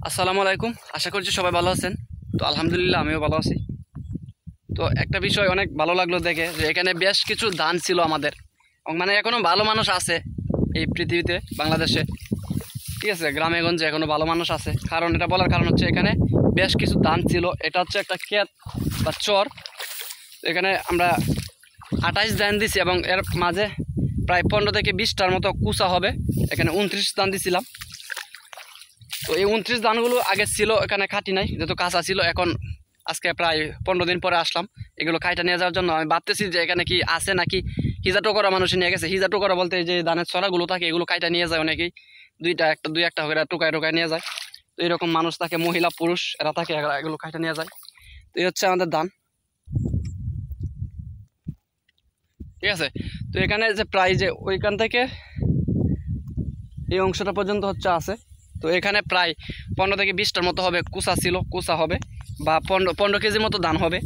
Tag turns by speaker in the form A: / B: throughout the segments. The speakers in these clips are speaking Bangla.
A: আসসালামু আলাইকুম। আশা করছি সবাই ভালো আছেন। তো আলহামদুলিল্লাহ আমিও ভালো আছি। তো একটা বিষয় অনেক ভালো লাগলো দেখে যে এখানে বেশ কিছু ধান ছিল আমাদের, এবং মানে এখনও ভালো মানুষ আছে এই পৃথিবীতে, বাংলাদেশে, ঠিক আছে, গ্রামে গঞ্জে এখনও ভালো মানুষ আছে। কারণ এটা বলার কারণ হচ্ছে এখানে বেশ কিছু ধান ছিল। এটা হচ্ছে একটা ক্ষেত বা চর। এখানে আমরা 28 ধান দিছি এবং এর মাঝে প্রায় 15 থেকে 20টার মতো কুচা হবে। এখানে 29 ধান দিছিলাম। তো এই 29 ধানগুলো আগে ছিল, এখানে খাটি নাই, যেহেতু কাঁচা ছিল। এখন আজকে প্রায় 15 দিন পরে আসলাম এগুলো খাইটা নিয়ে যাওয়ার জন্য। আমি ভাবতেছি যে এখানে কি আছে নাকি হিজাটো করা মানুষ নিয়ে গেছে। হিজাটো করা বলতে যে ধানের ছড়াগুলো থাকে এগুলো খাইটা নিয়ে যায় অনেকেই, দুই একটা করে টোকায় টোকায় নিয়ে যায়। তো এরকম মানুষ থাকে, মহিলা পুরুষ এরা থাকে, এগুলো খাইটা নিয়ে যায়। তো এই হচ্ছে আমাদের ধান, ঠিক আছে। তো এখানে যে প্রায় যে ওইখান থেকে এই অংশটা পর্যন্ত হচ্ছে আছে। তো এখানে প্রায় 15 থেকে 20টার মতো হবে, কুচা ছিল, কুচা হবে বা 15 কেজির মতো ধান হবে।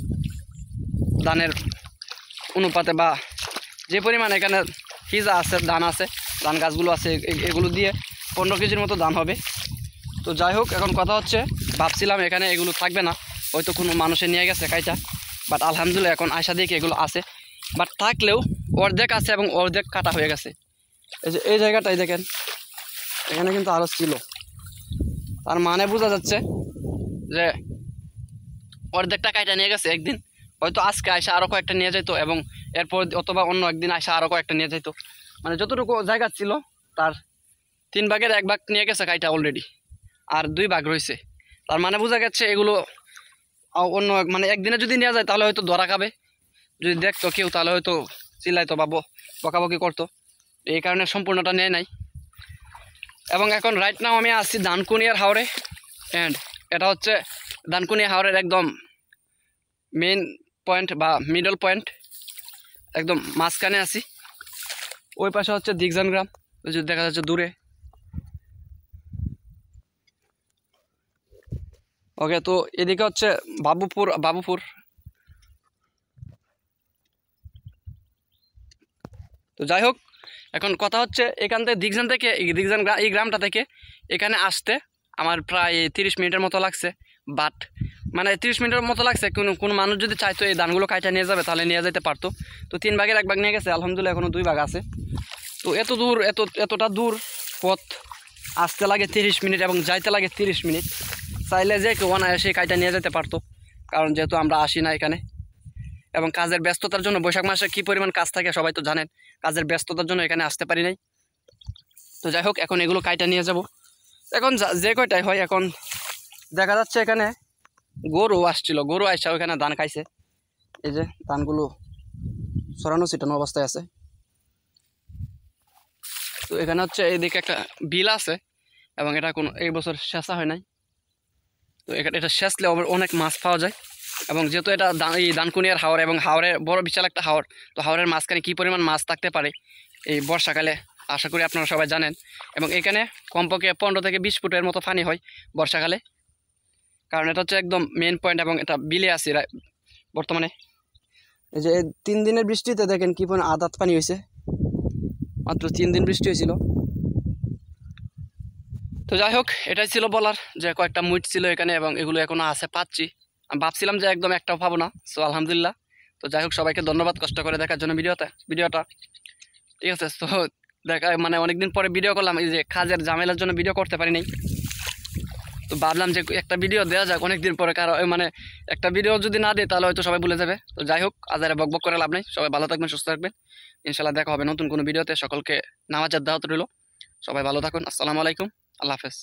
A: ধানের অনুপাতে বা যে পরিমাণ এখানে হিজা আছে, ধান আছে, ধান গাছগুলো আছে, এগুলো দিয়ে 15 কেজির মতো ধান হবে। তো যাই হোক, এখন কথা হচ্ছে ভাবছিলাম এখানে এগুলো থাকবে না, হয়তো কোনো মানুষে নিয়ে গেছে কাইটা। বাট আলহামদুলিল্লাহ এখন আশা দেখি এগুলো আছে। বাট থাকলেও অর্ধেক আছে এবং অর্ধেক কাটা হয়ে গেছে। এই যে এই জায়গাটাই দেখেন, এখানে কিন্তু আরও ছিল। তার মানে বোঝা যাচ্ছে যে অর্ধেকটা কাইটা নিয়ে গেছে একদিন, হয়তো আজকে আয়সা আরও কয়েকটা নিয়ে যেত এবং এরপর অথবা অন্য একদিন আয়সা আরও কয়েকটা নিয়ে যেত। মানে যতটুকু জায়গা ছিল তার 3 ভাগের 1 ভাগ নিয়ে গেছে কাইটা অলরেডি, আর 2 ভাগ রয়েছে। তার মানে বোঝা গেছে এগুলো অন্য মানে একদিনে যদি নেওয়া যায় তাহলে হয়তো ধরা খাবে, যদি দেখতো কেউ তাহলে হয়তো চিল্লাইতো বা বকাবকি করতো। এই কারণে সম্পূর্ণটা নেয় নাই। এবং এখন রাইট নাও আমি আসছি দানকুনিয়ার হাওরে, অ্যান্ড এটা হচ্ছে দানকুনিয়া হাওরের একদম মেইন পয়েন্ট বা মিডল পয়েন্ট, একদম মাঝখানে আছি। ওই পাশে হচ্ছে দিগজান গ্রাম, ওই যে দেখা যাচ্ছে দূরে। ওকে, তো এদিকে হচ্ছে বাবুপুর। তো যাই হোক, এখন কথা হচ্ছে এখান থেকে দিগজান থেকে এই গ্রামটা থেকে এখানে আসতে আমার প্রায় 30 মিনিটের মতো লাগছে। বাট মানে 30 মিনিটের মতো লাগছে, কোনো মানুষ যদি চাইতো এই ধানগুলো কাইটা নিয়ে যাবে তাহলে নিয়ে যেতে পারতো। তো 3 ভাগের 1 ভাগ নিয়ে গেছে, আলহামদুলিল্লাহ এখনও 2 ভাগ আছে। তো এতটা দূর পথ আসতে লাগে 30 মিনিট এবং যাইতে লাগে 30 মিনিট। চাইলে যে কেউ অনায়াসে কাইটা নিয়ে যেতে পারতো, কারণ যেহেতু আমরা আসি না এখানে, এবং কাজের ব্যস্ততার জন্য, বৈশাখ মাসে কী পরিমাণ কাজ থাকে সবাই তো জানেন, কাজের ব্যস্ততার জন্য এখানে আসতে পারি নাই। তো যাই হোক, এখন এগুলো কাইটা নিয়ে যাব। এখন যে কয়টাই হয়, এখন দেখা যাচ্ছে এখানে গরু আসছিল, গরু আসছে ওইখানে ধান খাইছে। এই যে ধানগুলো ছড়ানো ছিটানো অবস্থায় আছে। তো এখানে হচ্ছে এইদিকে একটা বিল আছে এবং এটা কোনো এই বছর সেচা হয় নাই। তো এটা সেচলে অনেক মাছ পাওয়া যায়। এবং যেহেতু এটা এই দানকুনিয়ার হাওর এবং হাওরের বড় বিশাল একটা হাওর, তো হাওরের মাঝখানে কী পরিমাণ মাছ থাকতে পারে এই বর্ষাকালে আশা করি আপনারা সবাই জানেন। এবং এখানে কমপক্ষে 15 থেকে 20 ফুটের মতো পানি হয় বর্ষাকালে, কারণ এটা হচ্ছে একদম মেন পয়েন্ট এবং এটা বিলে আছে বর্তমানে। এই যে 3 দিনের বৃষ্টিতে দেখেন কী পরিমাণ আদাত পানি হয়েছে, মাত্র 3 দিন বৃষ্টি হয়েছিল। তো যাই হোক, এটাই ছিল বলার, যে কয়েকটা মুইট ছিল এখানে এবং এগুলো এখনও আছে, পাচ্ছি। আমি ভাবছিলাম যে একদম একটাও পাবো না, সো আলহামদুলিল্লাহ। তো যাই হোক, সবাইকে ধন্যবাদ কষ্ট করে দেখার জন্য ভিডিওটা, ঠিক আছে। তো দেখা মানে অনেকদিন পরে ভিডিও করলাম, এই যে কাজের ঝামেলার জন্য ভিডিও করতে পারি নাই। তো ভাবলাম যে একটা ভিডিও দেওয়া যাক অনেকদিন পরে, কারণ মানে একটা ভিডিও যদি না দিই তাহলে হয়তো সবাই ভুলে যাবে। তো যাই হোক, আজ আর বকবক করে লাভ নেই। সবাই ভালো থাকবেন, সুস্থ থাকবেন, ইনশাল্লাহ দেখা হবে নতুন কোনো ভিডিওতে। সকলকে নামাজের দাওয়াত রইল, সবাই ভালো থাকুন। আসসালামু আলাইকুম, আল্লাহ হাফেজ।